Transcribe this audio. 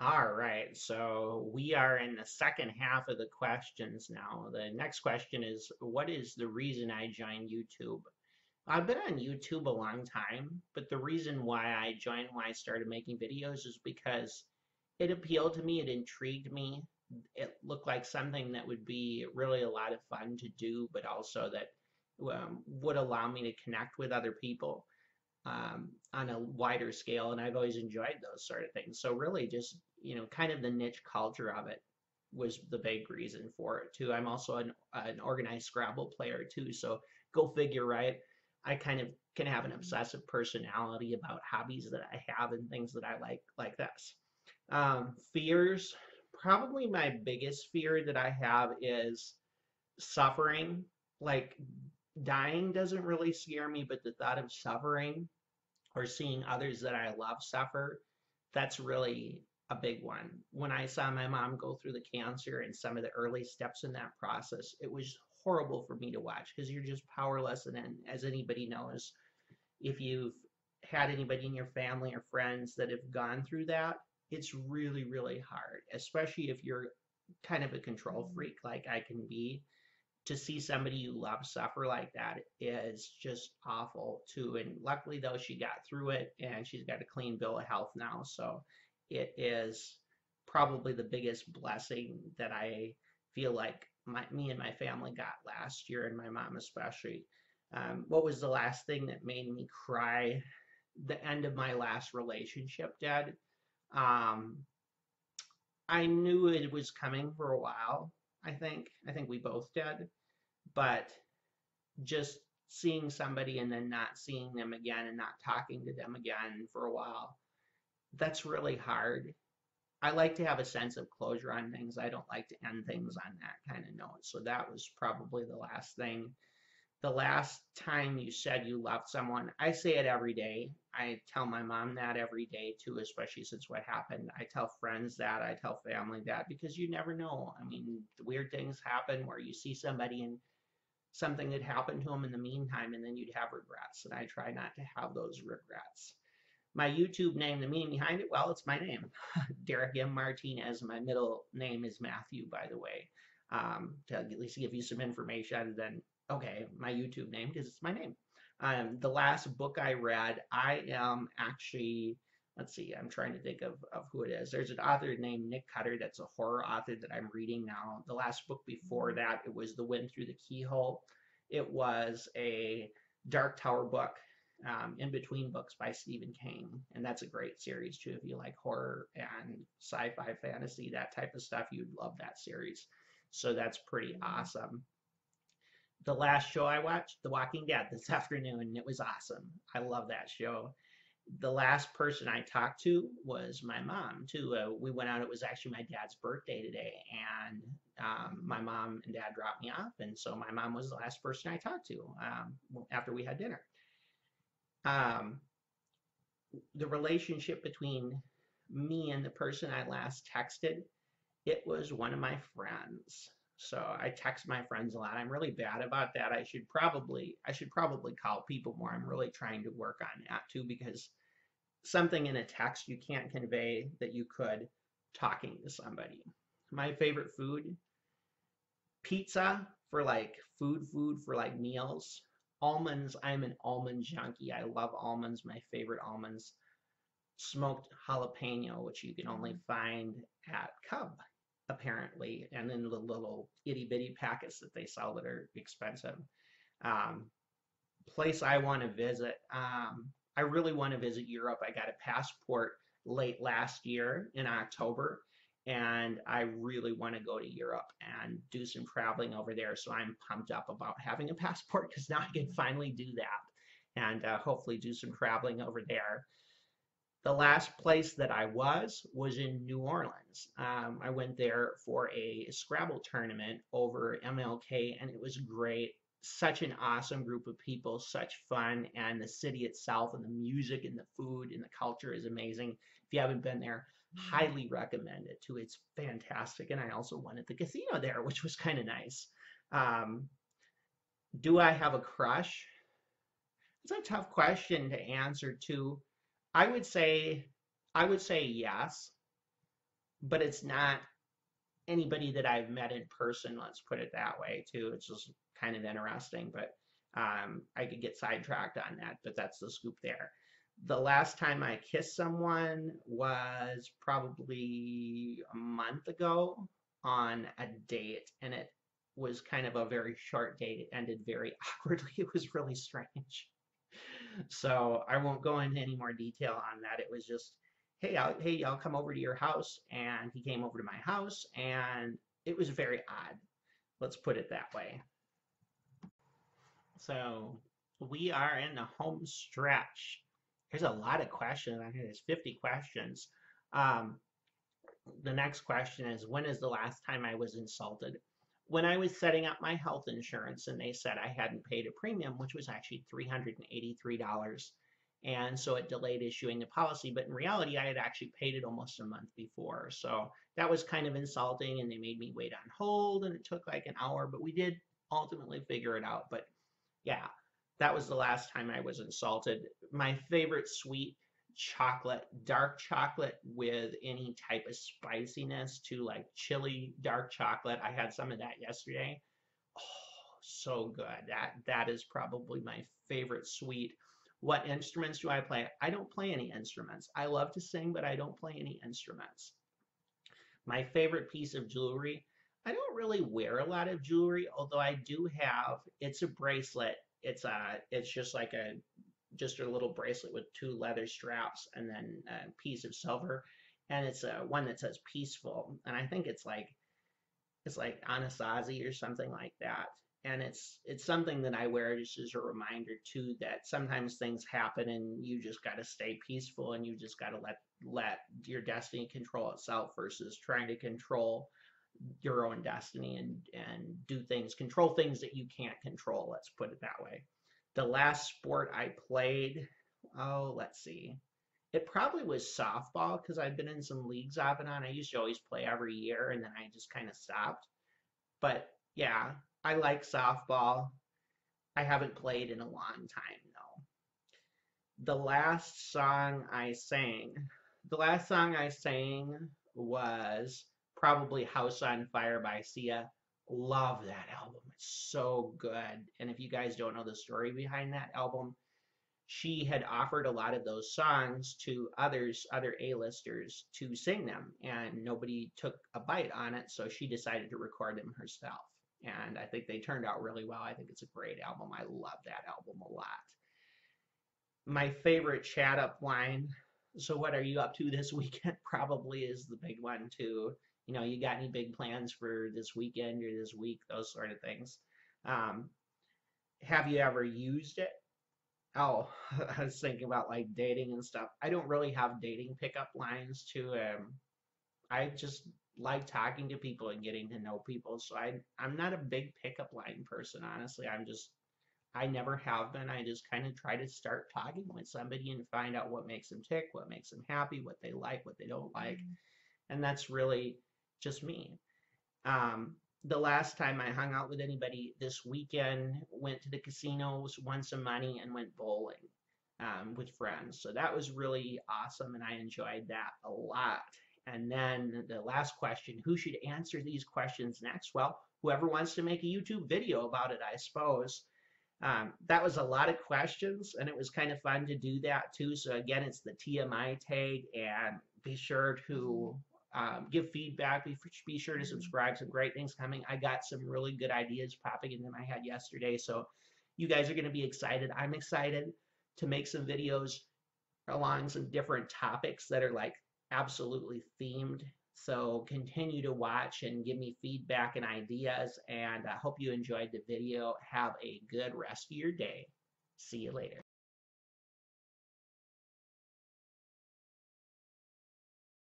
All right, so we are in the second half of the questions now. The next question is, what is the reason I joined YouTube? I've been on YouTube a long time, but the reason why I joined, why I started making videos is because it appealed to me, it intrigued me. It looked like something that would be really a lot of fun to do, but also that would allow me to connect with other people on a wider scale, and I've always enjoyed those sort of things. So really, just kind of the niche culture of it was the big reason for it too. I'm also an organized Scrabble player too, so go figure, right? I kind of can have an obsessive personality about hobbies that I have and things that I like this. Fears, probably my biggest fear that I have is suffering. Like dying doesn't really scare me, but the thought of suffering or seeing others that I love suffer, that's really a big one. When I saw my mom go through the cancer and some of the early steps in that process, it was horrible for me to watch because you're just powerless. And then, as anybody knows, if you've had anybody in your family or friends that have gone through that, it's really, really hard, especially if you're kind of a control freak like I can be. To see somebody you love suffer like that is just awful too. And luckily though, she got through it and she's got a clean bill of health now. So it is probably the biggest blessing that I feel like me and my family got last year, and my mom especially. What was the last thing that made me cry? The end of my last relationship, Dad. Um, I knew it was coming for a while. I think we both did, but just seeing somebody and then not seeing them again and not talking to them again for a while, that's really hard. I like to have a sense of closure on things. I don't like to end things on that kind of note. So that was probably the last thing. The last time you said you loved someone, I say it every day. I tell my mom that every day too, especially since what happened. I tell friends that, I tell family that, because you never know. I mean, weird things happen where you see somebody and something had happened to them in the meantime, and then you'd have regrets. And I try not to have those regrets. My YouTube name, the meaning behind it, well, it's my name, Derek M. Martinez. My middle name is Matthew, by the way, to at least give you some information other than, okay, my YouTube name, because it's my name. The last book I read, I am actually, let's see, I'm trying to think of who it is. There's an author named Nick Cutter that's a horror author that I'm reading now. The last book before that, it was The Wind Through the Keyhole. It was a Dark Tower book, in between books by Stephen King, and that's a great series too. If you like horror and sci-fi fantasy, that type of stuff, you'd love that series. So that's pretty awesome. The last show I watched, The Walking Dead, this afternoon, and it was awesome. I love that show. The last person I talked to was my mom too. We went out. It was actually my dad's birthday today, and my mom and dad dropped me off, and so my mom was the last person I talked to after we had dinner. Um, the relationship between me and the person I last texted, it was one of my friends. So I text my friends a lot. I'm really bad about that. I should probably call people more. I'm really trying to work on that too, because something in a text you can't convey that you could talking to somebody. My favorite food, pizza for like food for like meals. Almonds, I'm an almond junkie. I love almonds. My favorite almonds, smoked jalapeno, which you can only find at Cub, apparently, and in the little itty bitty packets that they sell that are expensive. Um, Place I want to visit. I really want to visit Europe. I got a passport late last year in October, and I really want to go to Europe and do some traveling over there. So I'm pumped up about having a passport because now I can finally do that and hopefully do some traveling over there. The last place that I was in New Orleans. I went there for a Scrabble tournament over MLK, and it was great. Such an awesome group of people, such fun, and the city itself, and the music, and the food, and the culture is amazing. If you haven't been there, highly recommend it too. It's fantastic, and I also went at the casino there, which was kind of nice. Um, do I have a crush? It's a tough question to answer too. I would say I would say yes. but it's not anybody that I've met in person, let's put it that way, too. It's just kind of interesting, but I could get sidetracked on that, but that's the scoop there. The last time I kissed someone was probably a month ago on a date, and it was kind of a very short date. It ended very awkwardly. It was really strange. So I won't go into any more detail on that. It was just, hey, I'll come over to your house, and he came over to my house, and it was very odd. Let's put it that way. So we are in the home stretch. There's a lot of questions. I think there's 50 questions. Um, the next question is, when is the last time I was insulted? When I was setting up my health insurance and they said I hadn't paid a premium, which was actually $383. And so it delayed issuing the policy. But in reality, I had actually paid it almost a month before. So that was kind of insulting. And they made me wait on hold. And it took like an hour. But we did ultimately figure it out. But yeah, that was the last time I was insulted. My favorite sweet chocolate, dark chocolate with any type of spiciness to like chili dark chocolate. I had some of that yesterday. Oh, so good. That is probably my favorite sweet. What instruments do I play? I don't play any instruments. I love to sing, but I don't play any instruments. My favorite piece of jewelry. I don't really wear a lot of jewelry, although I do have, it's a bracelet. It's just like just a little bracelet with two leather straps and then a piece of silver. And it's one that says peaceful. And I think it's like Anasazi or something like that. And it's something that I wear just as a reminder too that sometimes things happen and you just got to stay peaceful and you just got to let your destiny control itself versus trying to control your own destiny and do things, control things that you can't control. Let's put it that way. The last sport I played, oh, let's see. It probably was softball because I've been in some leagues off and on. I used to always play every year and then I just kind of stopped. But yeah, I like softball. I haven't played in a long time though. The last song I sang, the last song I sang was probably House on Fire by Sia. Love that album. It's so good. And if you guys don't know the story behind that album, she had offered a lot of those songs to other A-listers to sing them, and nobody took a bite on it, so she decided to record them herself. And I think they turned out really well. I think it's a great album. I love that album a lot. My favorite chat up line. So what are you up to this weekend? Probably is the big one too. You got any big plans for this weekend or this week? Those sort of things. Um, have you ever used it? Oh, I was thinking about like dating and stuff. I don't really have dating pickup lines to I just like talking to people and getting to know people. So I'm not a big pickup line person, honestly. I never have been. I just kind of try to start talking with somebody and find out what makes them tick, what makes them happy, what they like, what they don't like. And that's really just me. Um, the last time I hung out with anybody this weekend, went to the casinos, won some money, and went bowling with friends. So that was really awesome, and I enjoyed that a lot. And then the last question, who should answer these questions next? Well, whoever wants to make a YouTube video about it, I suppose. That was a lot of questions, and it was kind of fun to do that too. So again, it's the TMI tag, and be sure to give feedback. Be sure to subscribe. Some great things coming. I got some really good ideas popping into my head yesterday, so you guys are going to be excited. I'm excited to make some videos along some different topics that are like absolutely themed. So continue to watch and give me feedback and ideas, and I hope you enjoyed the video. Have a good rest of your day. See you later.